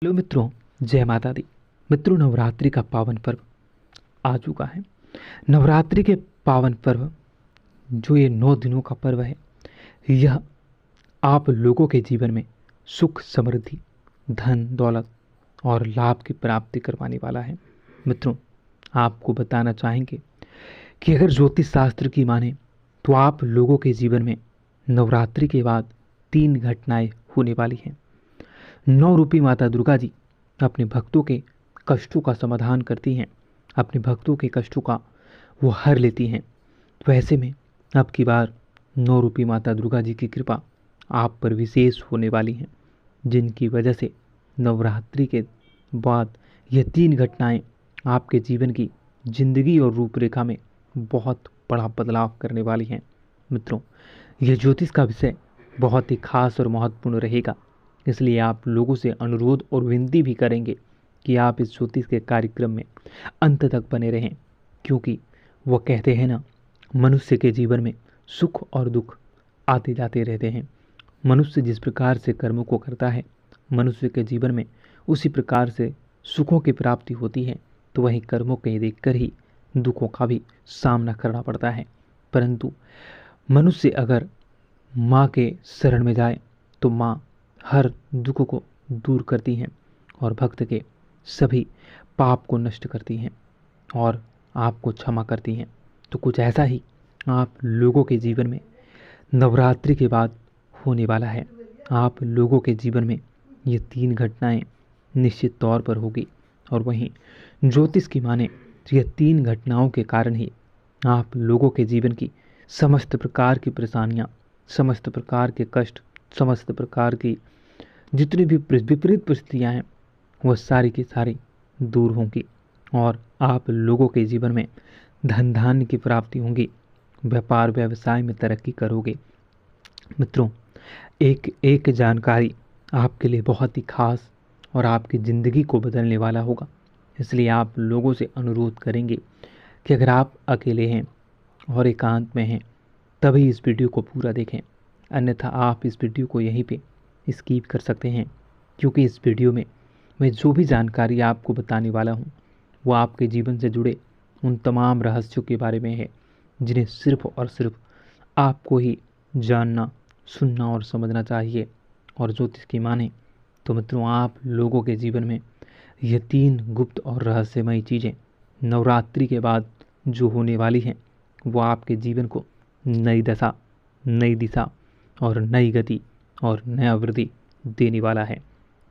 Hello मित्रों, जय माता दी। मित्रों, नवरात्रि का पावन पर्व आ चुका है। नवरात्रि के पावन पर्व जो ये 9 दिनों का पर्व है, यह आप लोगों के जीवन में सुख, समृद्धि, धन, दौलत और लाभ की प्राप्ति करवाने वाला है। मित्रों, आपको बताना चाहेंगे कि अगर ज्योतिष शास्त्र की माने तो आप लोगों के जीवन में नवरात्रि के बाद 3 घटनाएं होने वाली हैं। 9 रूपी माता दुर्गा जी अपने भक्तों के कष्टों का समाधान करती हैं, अपने भक्तों के कष्टों का वो हर लेती हैं। तो ऐसे में अब की बार 9 रूपी माता दुर्गा जी की कृपा आप पर विशेष होने वाली हैं, जिनकी वजह से नवरात्रि के बाद यह 3 घटनाएं आपके जीवन की जिंदगी और रूपरेखा में बहुत बड़ा बदलाव करने वाली हैं। मित्रों, यह ज्योतिष का विषय बहुत ही खास और महत्वपूर्ण रहेगा, इसलिए आप लोगों से अनुरोध और विनती भी करेंगे कि आप इस ज्योतिष के कार्यक्रम में अंत तक बने रहें, क्योंकि वो कहते हैं ना, मनुष्य के जीवन में सुख और दुख आते जाते रहते हैं। मनुष्य जिस प्रकार से कर्मों को करता है, मनुष्य के जीवन में उसी प्रकार से सुखों की प्राप्ति होती है। तो वहीं कर्मों के देखकर ही दुखों का भी सामना करना पड़ता है। परंतु मनुष्य अगर माँ के शरण में जाए तो माँ हर दुख को दूर करती हैं और भक्त के सभी पाप को नष्ट करती हैं और आपको क्षमा करती हैं। तो कुछ ऐसा ही आप लोगों के जीवन में नवरात्रि के बाद होने वाला है। आप लोगों के जीवन में ये 3 घटनाएं निश्चित तौर पर होगी और वहीं ज्योतिष की माने तो ये 3 घटनाओं के कारण ही आप लोगों के जीवन की समस्त प्रकार की परेशानियां, समस्त प्रकार के कष्ट, समस्त प्रकार की जितनी भी विपरीत परिस्थितियां हैं, वह सारी की सारी दूर होंगी और आप लोगों के जीवन में धन धान्य की प्राप्ति होंगी, व्यापार व्यवसाय में तरक्की करोगे। मित्रों, एक एक जानकारी आपके लिए बहुत ही खास और आपकी ज़िंदगी को बदलने वाला होगा। इसलिए आप लोगों से अनुरोध करेंगे कि अगर आप अकेले हैं और एकांत में हैं तभी इस वीडियो को पूरा देखें, अन्यथा आप इस वीडियो को यहीं पे स्किप कर सकते हैं, क्योंकि इस वीडियो में मैं जो भी जानकारी आपको बताने वाला हूँ वो आपके जीवन से जुड़े उन तमाम रहस्यों के बारे में है, जिन्हें सिर्फ और सिर्फ आपको ही जानना, सुनना और समझना चाहिए। और ज्योतिष की माने तो मित्रों, आप लोगों के जीवन में ये 3 गुप्त और रहस्यमयी चीज़ें नवरात्रि के बाद जो होने वाली हैं, वो आपके जीवन को नई दशा, नई दिशा और नई गति और नया वृद्धि देने वाला है।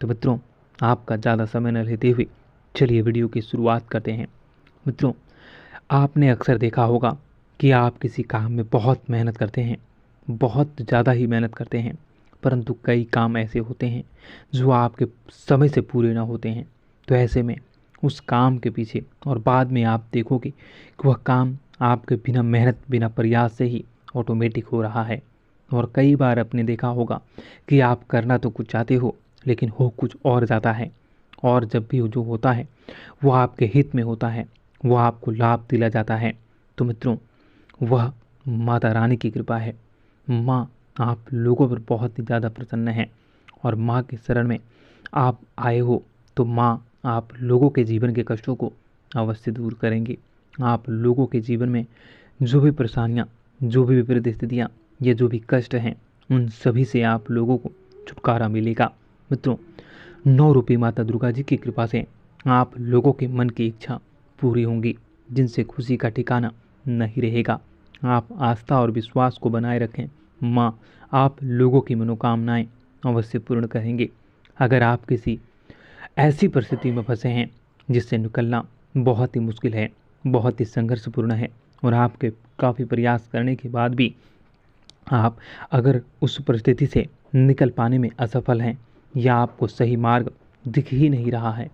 तो मित्रों, आपका ज़्यादा समय न लेते हुए चलिए वीडियो की शुरुआत करते हैं। मित्रों, आपने अक्सर देखा होगा कि आप किसी काम में बहुत मेहनत करते हैं, बहुत ज़्यादा ही मेहनत करते हैं, परंतु कई काम ऐसे होते हैं जो आपके समय से पूरे ना होते हैं। तो ऐसे में उस काम के पीछे और बाद में आप देखोगे कि वह काम आपके बिना मेहनत, बिना प्रयास से ही ऑटोमेटिक हो रहा है। और कई बार आपने देखा होगा कि आप करना तो कुछ चाहते हो लेकिन हो कुछ और जाता है, और जब भी जो होता है वो आपके हित में होता है, वो आपको लाभ दिला जाता है। तो मित्रों, वह माता रानी की कृपा है। माँ आप लोगों पर बहुत ही ज़्यादा प्रसन्न है और माँ के शरण में आप आए हो तो माँ आप लोगों के जीवन के कष्टों को अवश्य दूर करेंगे। आप लोगों के जीवन में जो भी परेशानियाँ, जो भी विपरीत स्थितियाँ, ये जो भी कष्ट हैं, उन सभी से आप लोगों को छुटकारा मिलेगा। मित्रों, 9 रूपी माता दुर्गा जी की कृपा से आप लोगों के मन की इच्छा पूरी होंगी, जिनसे खुशी का ठिकाना नहीं रहेगा। आप आस्था और विश्वास को बनाए रखें, माँ आप लोगों की मनोकामनाएं अवश्य पूर्ण करेंगे। अगर आप किसी ऐसी परिस्थिति में फंसे हैं जिससे निकलना बहुत ही मुश्किल है, बहुत ही संघर्षपूर्ण है, और आपके काफ़ी प्रयास करने के बाद भी आप अगर उस परिस्थिति से निकल पाने में असफल हैं या आपको सही मार्ग दिख ही नहीं रहा है,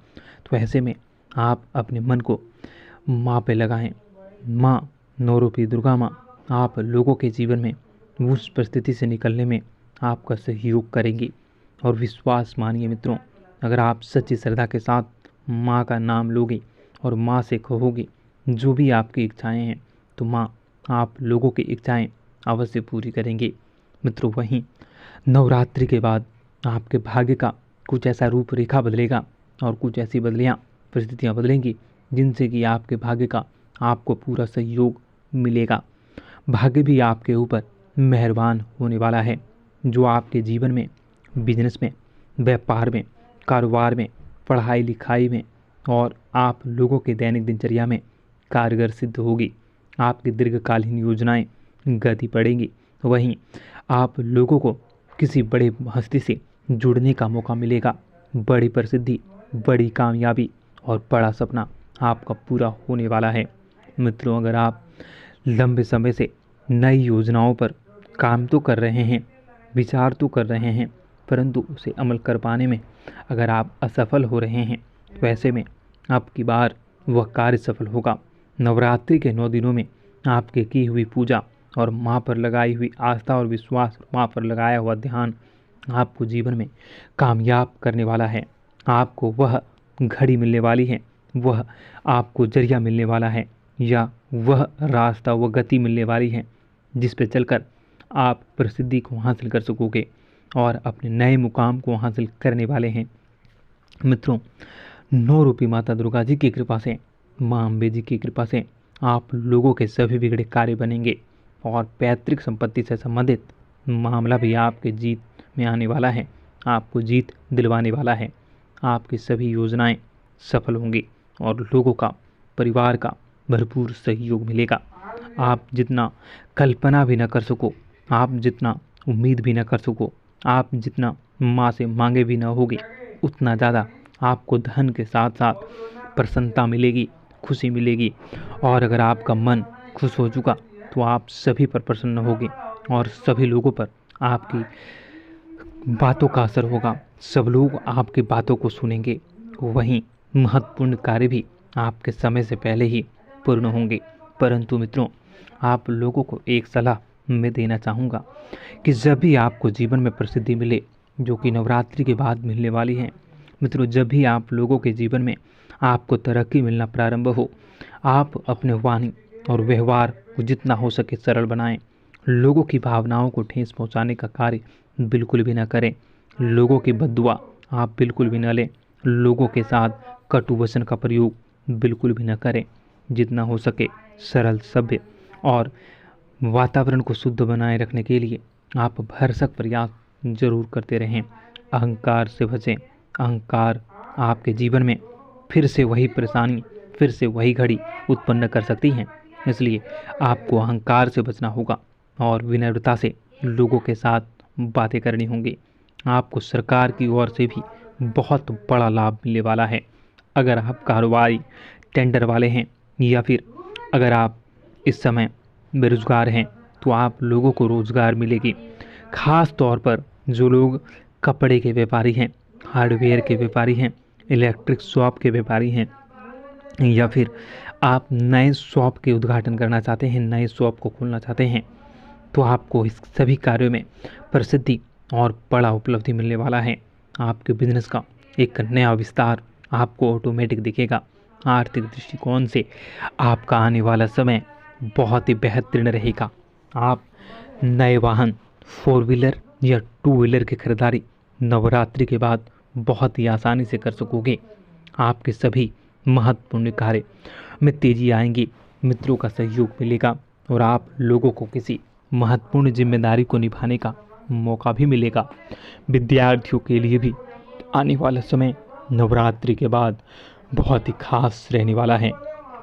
तो ऐसे में आप अपने मन को माँ पे लगाएं। माँ 9 रूपी दुर्गा माँ आप लोगों के जीवन में उस परिस्थिति से निकलने में आपका सहयोग करेंगी। और विश्वास मानिए मित्रों, अगर आप सच्ची श्रद्धा के साथ माँ का नाम लोगे और माँ से कहोगे जो भी आपकी इच्छाएं हैं, तो माँ आप लोगों की इच्छाएं अवश्य पूरी करेंगी। मित्रों, वहीं नवरात्रि के बाद आपके भाग्य का कुछ ऐसा रूपरेखा बदलेगा और कुछ ऐसी परिस्थितियाँ बदलेंगी जिनसे कि आपके भाग्य का आपको पूरा सहयोग मिलेगा। भाग्य भी आपके ऊपर मेहरबान होने वाला है, जो आपके जीवन में, बिजनेस में, व्यापार में, कारोबार में, पढ़ाई लिखाई में और आप लोगों के दैनिक दिनचर्या में कारगर सिद्ध होगी। आपकी दीर्घकालीन योजनाएं गति पड़ेंगी। वहीं आप लोगों को किसी बड़े हस्ती से जुड़ने का मौका मिलेगा। बड़ी प्रसिद्धि, बड़ी कामयाबी और बड़ा सपना आपका पूरा होने वाला है। मित्रों, अगर आप लंबे समय से नई योजनाओं पर काम तो कर रहे हैं, विचार तो कर रहे हैं, परंतु उसे अमल कर पाने में अगर आप असफल हो रहे हैं, तो ऐसे में अब की बार वह कार्य सफल होगा। नवरात्रि के 9 दिनों में आपके की हुई पूजा और माँ पर लगाई हुई आस्था और विश्वास, माँ पर लगाया हुआ ध्यान आपको जीवन में कामयाब करने वाला है। आपको वह घड़ी मिलने वाली है, वह आपको जरिया मिलने वाला है, या वह रास्ता, वह गति मिलने वाली है जिस पे चलकर आप प्रसिद्धि को हासिल कर सकोगे और अपने नए मुकाम को हासिल करने वाले हैं। मित्रों, 9 रूपी माता दुर्गा जी की कृपा से, माँ अम्बे जी की कृपा से आप लोगों के सभी बिगड़े कार्य बनेंगे और पैतृक संपत्ति से संबंधित मामला भी आपके जीत में आने वाला है, आपको जीत दिलवाने वाला है। आपकी सभी योजनाएं सफल होंगी और लोगों का, परिवार का भरपूर सहयोग मिलेगा। आप जितना कल्पना भी न कर सको, आप जितना उम्मीद भी न कर सको, आप जितना माँ से मांगे भी न होगे, उतना ज़्यादा आपको धन के साथ साथ प्रसन्नता मिलेगी, खुशी मिलेगी। और अगर आपका मन खुश हो चुका तो आप सभी पर प्रसन्न होगे और सभी लोगों पर आपकी बातों का असर होगा, सब लोग आपकी बातों को सुनेंगे। वहीं महत्वपूर्ण कार्य भी आपके समय से पहले ही पूर्ण होंगे। परंतु मित्रों, आप लोगों को एक सलाह मैं देना चाहूँगा कि जब भी आपको जीवन में प्रसिद्धि मिले, जो कि नवरात्रि के बाद मिलने वाली है, मित्रों, जब भी आप लोगों के जीवन में आपको तरक्की मिलना प्रारंभ हो, आप अपने वाणी और व्यवहार को जितना हो सके सरल बनाएं। लोगों की भावनाओं को ठेस पहुंचाने का कार्य बिल्कुल भी न करें। लोगों की बद्दुआ आप बिल्कुल भी न लें। लोगों के साथ कटु वचन का प्रयोग बिल्कुल भी न करें। जितना हो सके सरल, सभ्य और वातावरण को शुद्ध बनाए रखने के लिए आप भरसक प्रयास जरूर करते रहें। अहंकार से बचें। अहंकार आपके जीवन में फिर से वही परेशानी, फिर से वही घड़ी उत्पन्न कर सकती हैं। इसलिए आपको अहंकार से बचना होगा और विनम्रता से लोगों के साथ बातें करनी होंगी। आपको सरकार की ओर से भी बहुत बड़ा लाभ मिलने वाला है। अगर आप कारोबारी, टेंडर वाले हैं, या फिर अगर आप इस समय बेरोजगार हैं, तो आप लोगों को रोजगार मिलेगी। खास तौर पर जो लोग कपड़े के व्यापारी हैं, हार्डवेयर के व्यापारी हैं, इलेक्ट्रिक शॉप के व्यापारी हैं, या फिर आप नए शॉप के उद्घाटन करना चाहते हैं, नए शॉप को खोलना चाहते हैं, तो आपको इस सभी कार्यों में प्रसिद्धि और बड़ा उपलब्धि मिलने वाला है। आपके बिजनेस का एक नया विस्तार आपको ऑटोमेटिक दिखेगा। आर्थिक दृष्टिकोण से आपका आने वाला समय बहुत ही बेहतरीन रहेगा। आप नए वाहन, 4 व्हीलर या 2 व्हीलर की खरीदारी नवरात्रि के बाद बहुत ही आसानी से कर सकोगे। आपके सभी महत्वपूर्ण कार्य में तेजी आएंगी। मित्रों का सहयोग मिलेगा और आप लोगों को किसी महत्वपूर्ण जिम्मेदारी को निभाने का मौका भी मिलेगा। विद्यार्थियों के लिए भी आने वाला समय नवरात्रि के बाद बहुत ही खास रहने वाला है।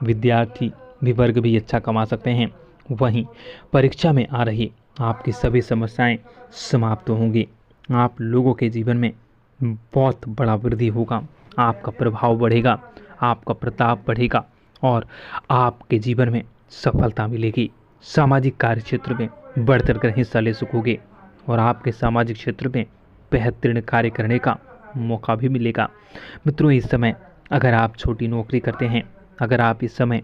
विद्यार्थी भी वर्ग भी अच्छा कमा सकते हैं। वहीं परीक्षा में आ रही आपकी सभी समस्याएं समाप्त होंगी। आप लोगों के जीवन में बहुत बड़ा वृद्धि होगा। आपका प्रभाव बढ़ेगा, आपका प्रताप बढ़ेगा और आपके जीवन में सफलता मिलेगी। सामाजिक कार्य क्षेत्र में बढ़ चढ़कर हिस्सा ले सकोगे और आपके सामाजिक क्षेत्र में बेहतरीन कार्य करने का मौका भी मिलेगा। मित्रों, इस समय अगर आप छोटी नौकरी करते हैं, अगर आप इस समय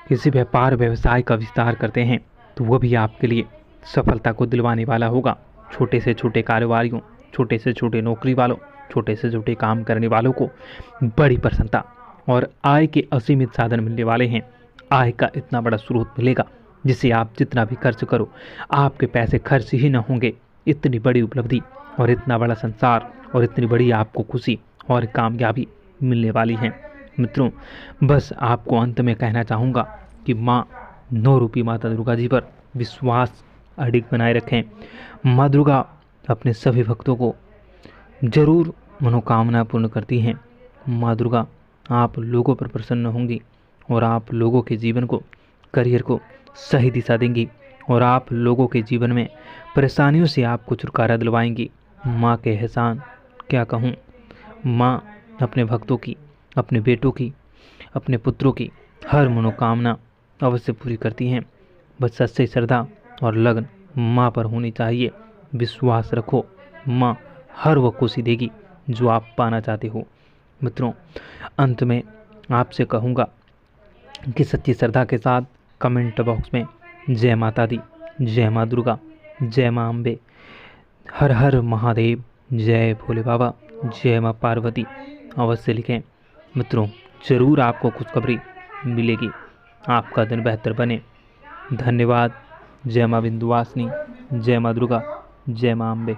किसी व्यापार व्यवसाय का विस्तार करते हैं, तो वह भी आपके लिए सफलता को दिलवाने वाला होगा। छोटे से छोटे कारोबारियों, छोटे से छोटे नौकरी वालों, छोटे से छोटे काम करने वालों को बड़ी प्रसन्नता और आय के असीमित साधन मिलने वाले हैं। आय का इतना बड़ा स्रोत मिलेगा जिससे आप जितना भी खर्च करो, आपके पैसे खर्च ही न होंगे। इतनी बड़ी उपलब्धि और इतना बड़ा संसार और इतनी बड़ी आपको खुशी और कामयाबी मिलने वाली है। मित्रों, बस आपको अंत में कहना चाहूँगा कि माँ 9 रूपी माता दुर्गा जी पर विश्वास अडिग बनाए रखें। माँ दुर्गा अपने सभी भक्तों को जरूर मनोकामना पूर्ण करती हैं। माँ दुर्गा आप लोगों पर प्रसन्न होंगी और आप लोगों के जीवन को, करियर को सही दिशा देंगी और आप लोगों के जीवन में परेशानियों से आपको छुटकारा दिलवाएंगी। माँ के एहसान क्या कहूँ। माँ अपने भक्तों की, अपने बेटों की, अपने पुत्रों की हर मनोकामना अवश्य पूरी करती हैं। बस सच्ची श्रद्धा और लगन माँ पर होनी चाहिए। विश्वास रखो, माँ हर वो खुशी देगी जो आप पाना चाहते हो। मित्रों, अंत में आपसे कहूँगा कि सच्ची श्रद्धा के साथ कमेंट बॉक्स में जय माता दी, जय माँ दुर्गा, जय माँ अम्बे, हर हर महादेव, जय भोले बाबा, जय माँ पार्वती अवश्य लिखें। मित्रों, ज़रूर आपको खुशखबरी मिलेगी। आपका दिन बेहतर बने। धन्यवाद। जय माँ विंध्यवासिनी, जय माँ दुर्गा, जय माँ अम्बे।